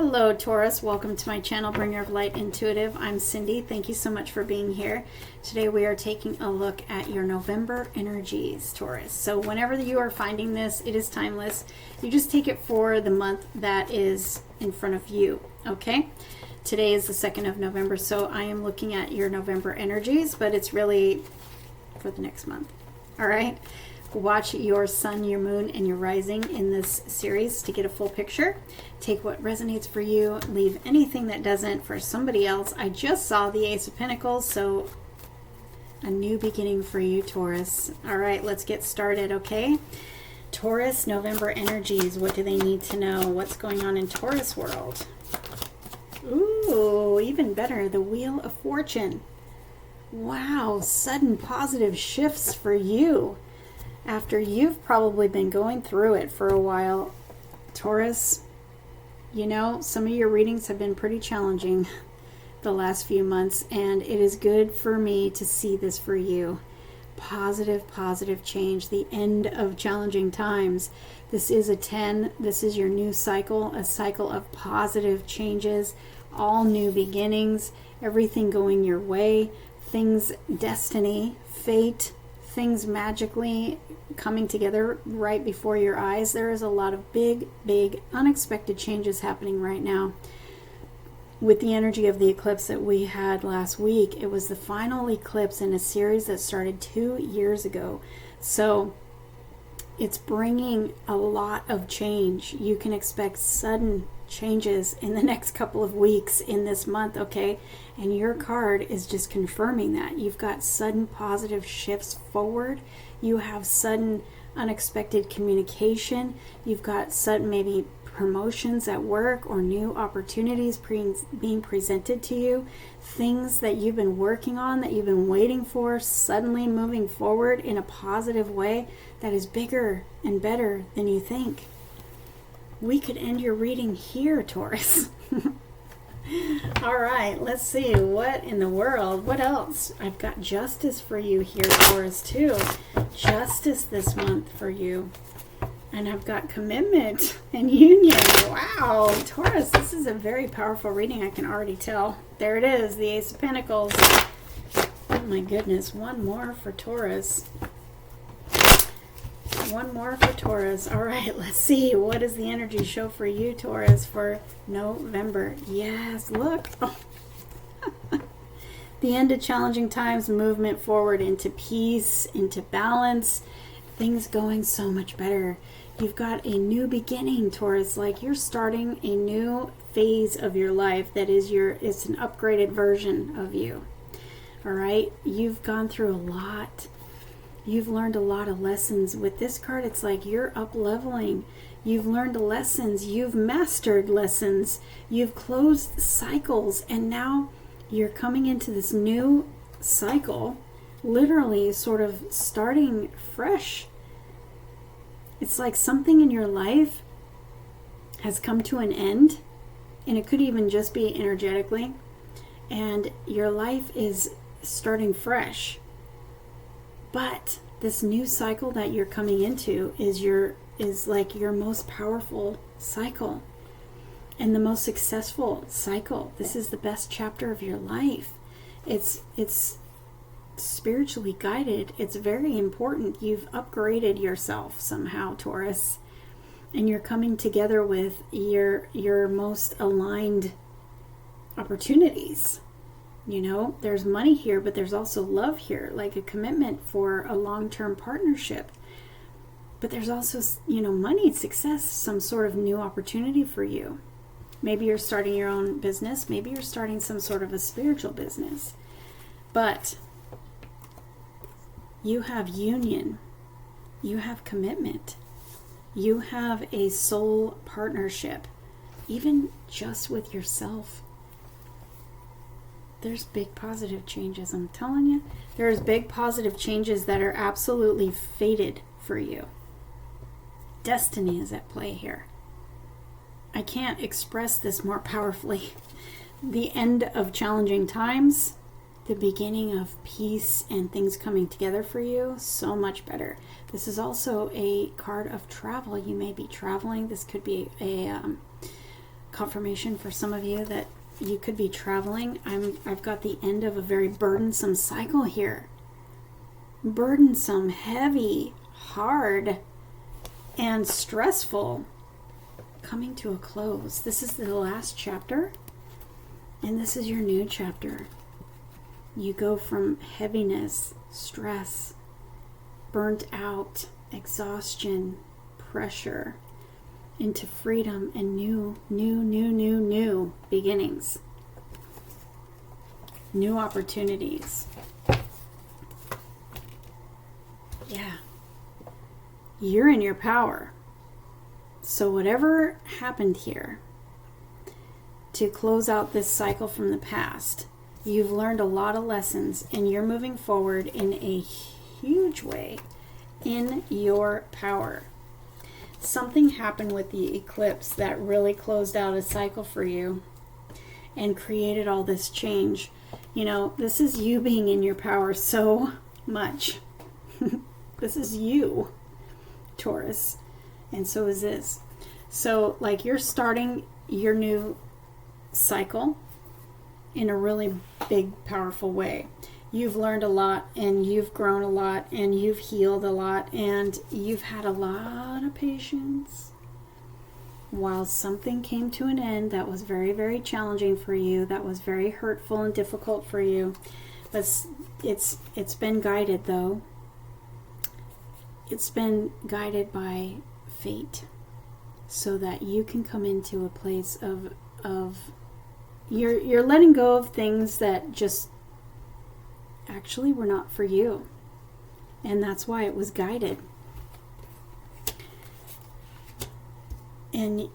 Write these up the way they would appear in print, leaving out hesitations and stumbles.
Hello Taurus, welcome to my channel, Bringer of Light Intuitive. I'm Cindy. Thank you so much for being here. Today we are taking a look at your November energies, Taurus. So whenever you are finding this, it is timeless. You just take it for the month that is in front of you, okay? Today is the 2nd of November, so I am looking at your November energies, but it's really for the next month, all right? Watch your sun, your moon, and your rising in this series to get a full picture. Take what resonates for you, leave anything that doesn't for somebody else. I just saw the Ace of Pentacles, so a new beginning for you, Taurus. All right, let's get started, okay? Taurus, November energies. What do they need to know? What's going on in Taurus world? Ooh, even better, the Wheel of Fortune. Wow, sudden positive shifts for you. After you've probably been going through it for a while, Taurus, you know, some of your readings have been pretty challenging the last few months, and it is good for me to see this for you. Positive change, the end of challenging times. This is a 10. This is your new cycle, a cycle of positive changes, all new beginnings, everything going your way, things, destiny, fate, things magically coming together right before your eyes. There is a lot of big unexpected changes happening right now. With the energy of the eclipse that we had last week, it was the final eclipse in a series that started 2 years ago. So it's bringing a lot of change. You can expect sudden changes in the next couple of weeks in this month, okay? And your card is just confirming that. You've got sudden positive shifts forward. You have sudden unexpected communication. You've got sudden maybe promotions at work or new opportunities being presented to you. Things that you've been working on, that you've been waiting for, suddenly moving forward in a positive way that is bigger and better than you think. We could end your reading here, Taurus. All right, let's see. What in the world? What else? I've got justice for you here, Taurus, too. Justice this month for you. And I've got commitment and union. Wow, Taurus, this is a very powerful reading, I can already tell. There it is, the Ace of Pentacles. Oh my goodness, one more for Taurus. One more for Taurus. All right, let's see. What does the energy show for you, Taurus, for November? Yes, look. Oh. The end of challenging times, movement forward into peace, into balance, things going so much better. You've got a new beginning, Taurus, like you're starting a new phase of your life that is it's an upgraded version of you. All right, you've gone through a lot. You've learned a lot of lessons. With this card, it's like you're up leveling. You've learned lessons. You've mastered lessons. You've closed cycles. And now you're coming into this new cycle, literally sort of starting fresh. It's like something in your life has come to an end. And it could even just be energetically. And your life is starting fresh. But this new cycle that you're coming into is like your most powerful cycle and the most successful cycle. This is the best chapter of your life. It's spiritually guided. It's very important. You've upgraded yourself somehow, Taurus, and you're coming together with your most aligned opportunities. You know, there's money here, but there's also love here, like a commitment for a long-term partnership. But there's also, you know, money, success, some sort of new opportunity for you. Maybe you're starting your own business. Maybe you're starting some sort of a spiritual business. But you have union. You have commitment. You have a soul partnership, even just with yourself. There's big positive changes, I'm telling you. There's big positive changes that are absolutely fated for you. Destiny is at play here. I can't express this more powerfully. The end of challenging times, the beginning of peace and things coming together for you, so much better. This is also a card of travel. You may be traveling. This could be confirmation for some of you that you could be traveling. I've got the end of a very burdensome cycle here. Burdensome, heavy, hard, and stressful, coming to a close. This is the last chapter, and this is your new chapter. You go from heaviness, stress, burnt out, exhaustion, pressure, into freedom and new beginnings, new opportunities. Yeah. You're in your power. So whatever happened here to close out this cycle from the past, you've learned a lot of lessons, and you're moving forward in a huge way in your power. Something happened with the eclipse that really closed out a cycle for you and created all this change. You know, this is you being in your power so much. This is you, Taurus, and so is this. So, like, you're starting your new cycle in a really big, powerful way. You've learned a lot, and you've grown a lot, and you've healed a lot, and you've had a lot of patience while something came to an end that was very, very challenging for you, that was very hurtful and difficult for you. But it's been guided, though. It's been guided by fate, so that you can come into a place of you're letting go of things that just actually were not for you, and that's why it was guided. And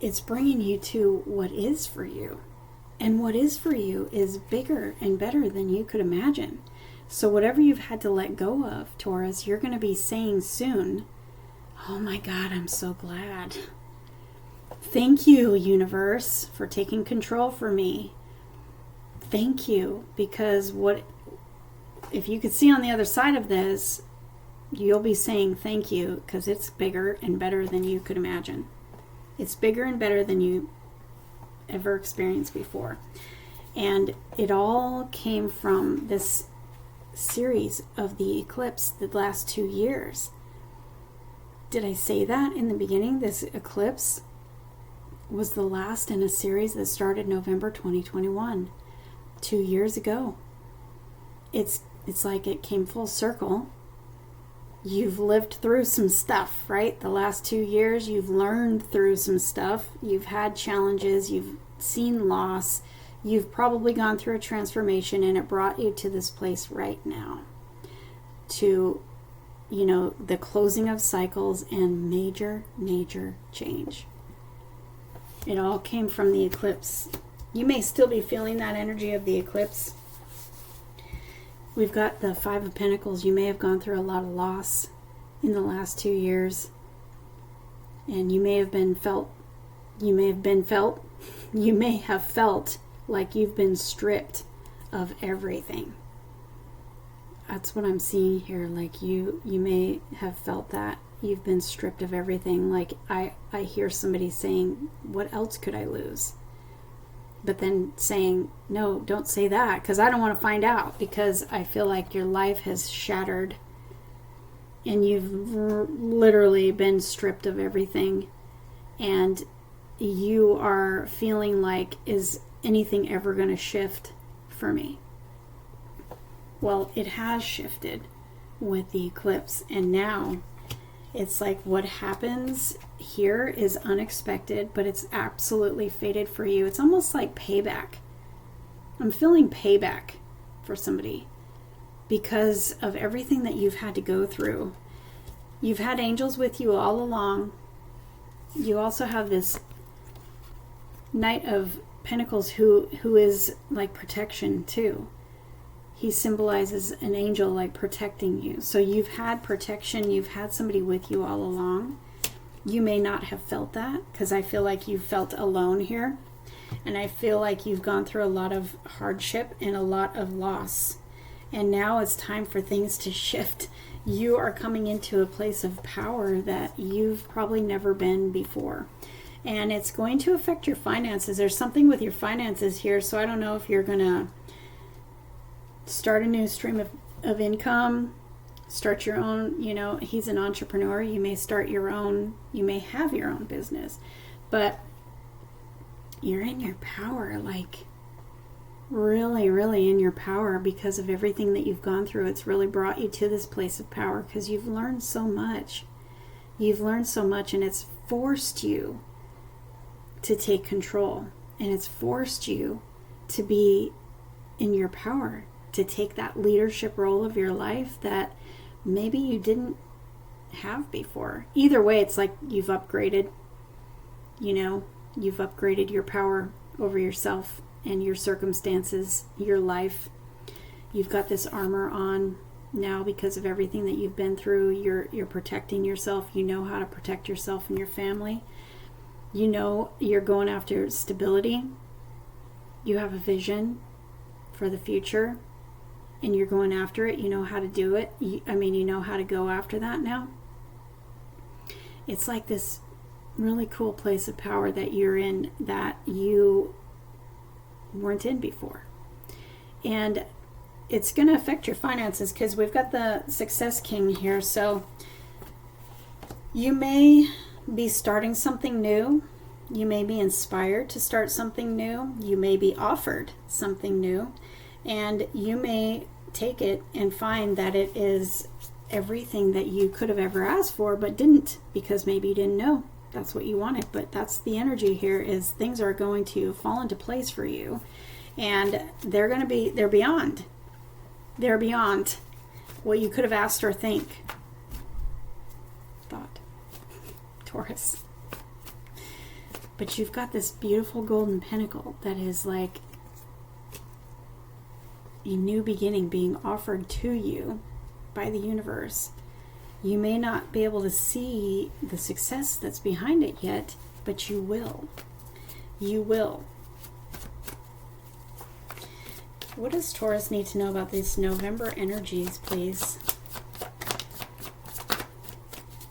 it's bringing you to what is for you, and what is for you is bigger and better than you could imagine. So whatever you've had to let go of, Taurus, you're going to be saying soon, oh my God, I'm so glad. Thank you, universe, for taking control for me. Thank you, because if you could see on the other side of this, you'll be saying thank you, because it's bigger and better than you could imagine. It's bigger and better than you ever experienced before. And it all came from this series of the eclipse the last 2 years. Did I say that in the beginning? This eclipse was the last in a series that started November 2021, 2 years ago. It's like it came full circle. You've lived through some stuff, right? The last 2 years, you've learned through some stuff. You've had challenges. You've seen loss. You've probably gone through a transformation, and it brought you to this place right now. To, you know, the closing of cycles and major change. It all came from the eclipse. You may still be feeling that energy of the eclipse. We've got the Five of Pentacles. You may have gone through a lot of loss in the last 2 years. And you may have felt like you've been stripped of everything. That's what I'm seeing here. Like you may have felt that. You've been stripped of everything. Like I hear somebody saying, what else could I lose? But then saying, no, don't say that, because I don't want to find out, because I feel like your life has shattered and you've literally been stripped of everything, and you are feeling like, is anything ever going to shift for me? Well, it has shifted with the eclipse, and now it's like what happens here is unexpected, but it's absolutely fated for you. It's almost like payback. I'm feeling payback for somebody because of everything that you've had to go through. You've had angels with you all along. You also have this Knight of Pentacles who is like protection too. He symbolizes an angel like protecting you. So you've had protection. You've had somebody with you all along. You may not have felt that, because I feel like you felt alone here. And I feel like you've gone through a lot of hardship and a lot of loss. And now it's time for things to shift. You are coming into a place of power that you've probably never been before. and it's going to affect your finances. There's something with your finances here, so I don't know if you're going to start a new stream of income, start your own, he's an entrepreneur. You may start your own, you may have your own business, but you're in your power, like really, really in your power because of everything that you've gone through. It's really brought you to this place of power because you've learned so much. You've learned so much, and it's forced you to take control, and it's forced you to be in your power, to take that leadership role of your life that maybe you didn't have before. Either way, it's like you've upgraded, you've upgraded your power over yourself and your circumstances, your life. You've got this armor on now because of everything that you've been through. You're protecting yourself. You know how to protect yourself and your family. You're going after stability. You have a vision for the future, and you're going after it. You know how to do it. You know how to go after that now. It's like this really cool place of power that you're in that you weren't in before. And it's going to affect your finances because we've got the Success King here. So you may be starting something new. You may be inspired to start something new. You may be offered something new. And you may take it and find that it is everything that you could have ever asked for but didn't, because maybe you didn't know that's what you wanted. But that's the energy here, is things are going to fall into place for you, and they're beyond what you could have asked or thought, Taurus. But you've got this beautiful golden pentacle that is like a new beginning being offered to you by the universe. You may not be able to see the success that's behind it yet, but you will. You will. What does Taurus need to know about these November energies, please?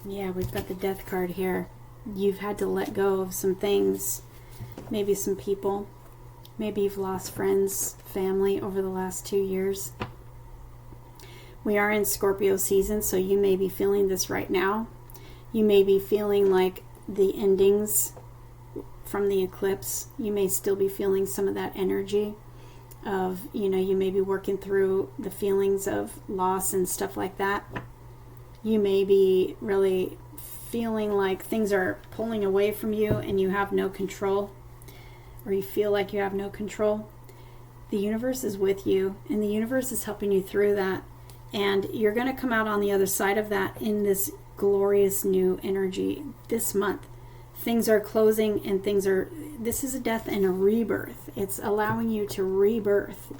Yeah, we've got the Death card here. You've had to let go of some things, maybe some people. Maybe you've lost friends, family over the last 2 years. We are in Scorpio season, so you may be feeling this right now. You may be feeling like the endings from the eclipse. You may still be feeling some of that energy of, you may be working through the feelings of loss and stuff like that. You may be really feeling like things are pulling away from you and you have no control, or you feel like you have no control. The universe is with you, and the universe is helping you through that. And you're going to come out on the other side of that in this glorious new energy this month. Things are closing, and this is a death and a rebirth. It's allowing you to rebirth,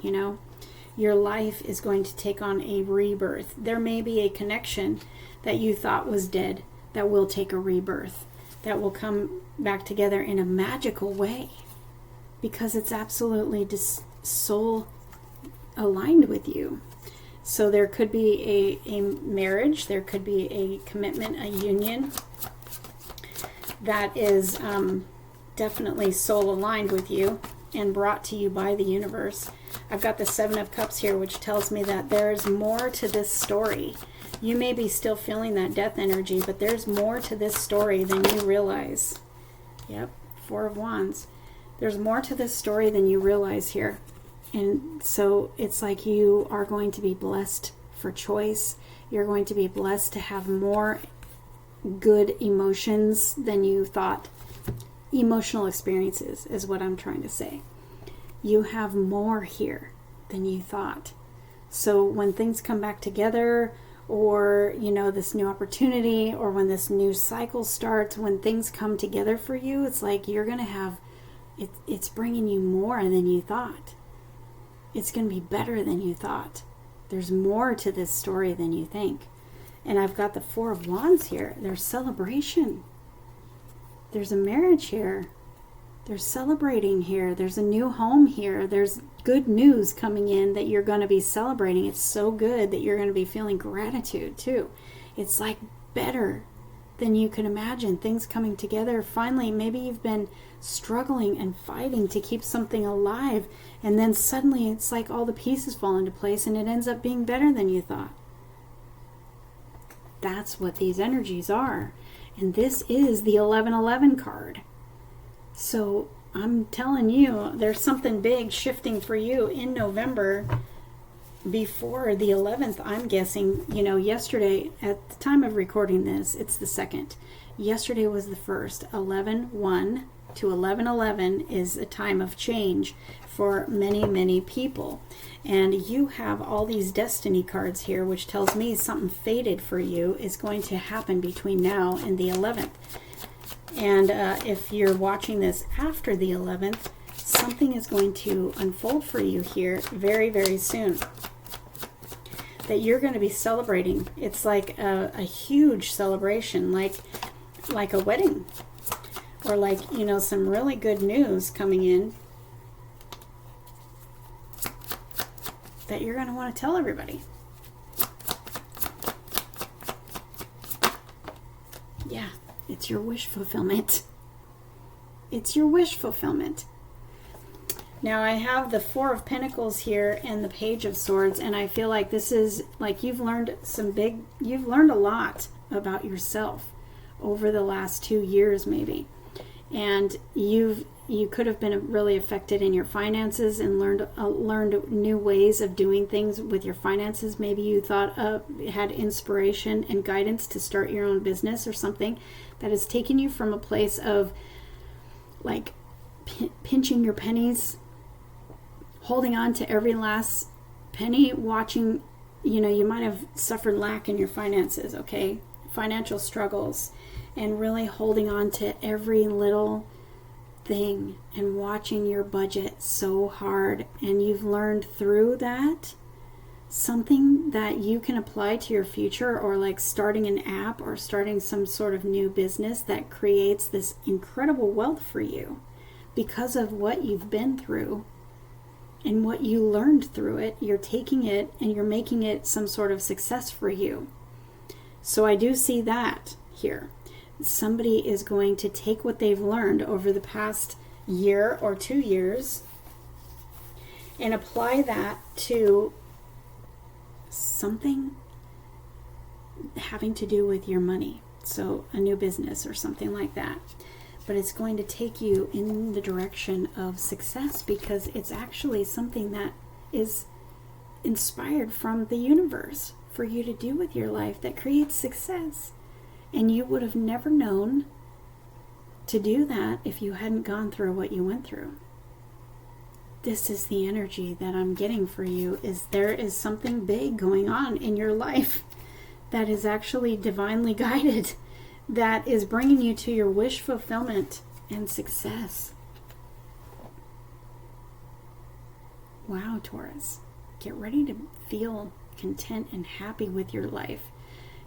Your life is going to take on a rebirth. There may be a connection that you thought was dead that will take a rebirth, that will come back together in a magical way, because it's absolutely just soul aligned with you. So there could be a marriage, there could be a commitment, a union that is definitely soul aligned with you and brought to you by the universe. I've got the Seven of Cups here, which tells me that there's more to this story. You may be still feeling that death energy, but there's more to this story than you realize. Yep, Four of Wands. There's more to this story than you realize here. And so it's like you are going to be blessed for choice. You're going to be blessed to have more good emotions than you thought. Emotional experiences is what I'm trying to say. You have more here than you thought. So when things come back together, or this new opportunity, or when this new cycle starts, when things come together for you, it's like you're going to have it's bringing you more than you thought. It's going to be better than you thought. There's more to this story than you think. And I've got the Four of Wands here. There's celebration. There's a marriage here. There's celebrating here. There's a new home here. There's good news coming in that you're going to be celebrating. It's so good that you're going to be feeling gratitude too. It's like better than you could imagine. Things coming together. Finally, maybe you've been struggling and fighting to keep something alive, and then suddenly it's like all the pieces fall into place and it ends up being better than you thought. That's what these energies are. And this is the 1111 card. So I'm telling you, there's something big shifting for you in November before the 11th. I'm guessing, yesterday, at the time of recording this, it's the 2nd. Yesterday was the 1st. 11-1 to 11-11 is a time of change for many, many people. And you have all these destiny cards here, which tells me something fated for you is going to happen between now and the 11th. And if you're watching this after the 11th, something is going to unfold for you here very, very soon that you're going to be celebrating. It's like a huge celebration, like a wedding, or like, some really good news coming in that you're going to want to tell everybody. Yeah, it's your wish fulfillment. It's your wish fulfillment. Now I have the Four of Pentacles here and the Page of Swords, and I feel like this is like you've learned a lot about yourself over the last 2 years maybe. And you could have been really affected in your finances and learned new ways of doing things with your finances. Maybe you thought had inspiration and guidance to start your own business or something that has taken you from a place of like pinching your pennies, holding on to every last penny, watching, you might have suffered lack in your finances, okay? Financial struggles, and really holding on to every little thing and watching your budget so hard. And you've learned through that something that you can apply to your future, or like starting an app or starting some sort of new business that creates this incredible wealth for you because of what you've been through and what you learned through it. You're taking it and you're making it some sort of success for you. So I do see that here. Somebody is going to take what they've learned over the past year or 2 years and apply that to something having to do with your money. So a new business or something like that. But it's going to take you in the direction of success because it's actually something that is inspired from the universe for you to do with your life that creates success. And you would have never known to do that if you hadn't gone through what you went through. This is the energy that I'm getting for you, is there is something big going on in your life that is actually divinely guided, that is bringing you to your wish fulfillment and success. Wow, Taurus. Get ready to feel content and happy with your life.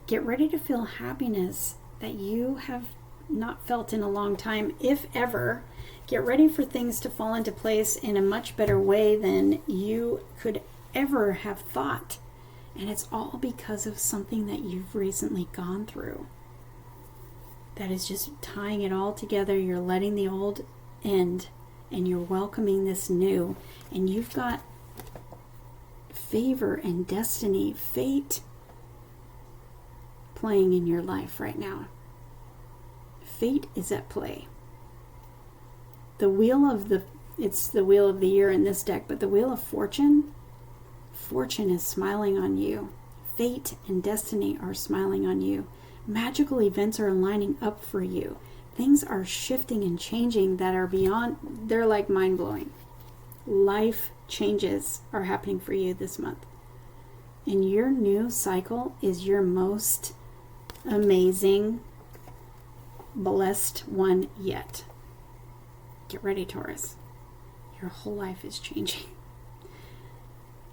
Get ready to feel happiness that you have not felt in a long time, if ever. Get ready for things to fall into place in a much better way than you could ever have thought. And it's all because of something that you've recently gone through. That is just tying it all together. You're letting the old end and you're welcoming this new. And you've got favor and destiny, fate playing in your life right now. Fate is at play. It's the wheel of the year in this deck, but the wheel of fortune is smiling on you. Fate and destiny are smiling on you. Magical events are lining up for you. Things are shifting and changing that are beyond, they're like mind-blowing. Life changes are happening for you this month. And your new cycle is your most amazing, blessed one yet. Get ready, Taurus. Your whole life is changing.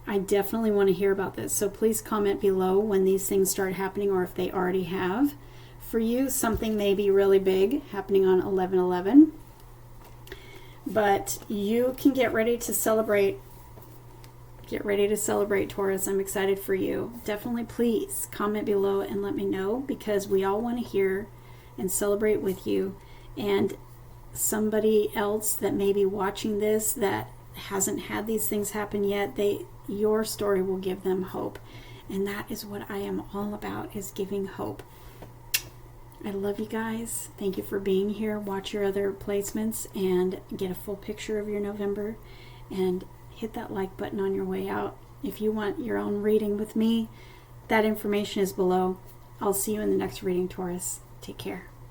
I definitely want to hear about this. So please comment below when these things start happening, or if they already have. For you, something may be really big happening on 11/11. But you can get ready to celebrate. Get ready to celebrate, Taurus. I'm excited for you. Definitely please comment below and let me know, because we all want to hear and celebrate with you. And somebody else that may be watching this that hasn't had these things happen yet, your story will give them hope. And that is what I am all about, is giving hope. I love you guys. Thank you for being here. Watch your other placements and get a full picture of your November, and hit that like button on your way out. If you want your own reading with me, that information is below. I'll see you in the next reading, Taurus. Take care.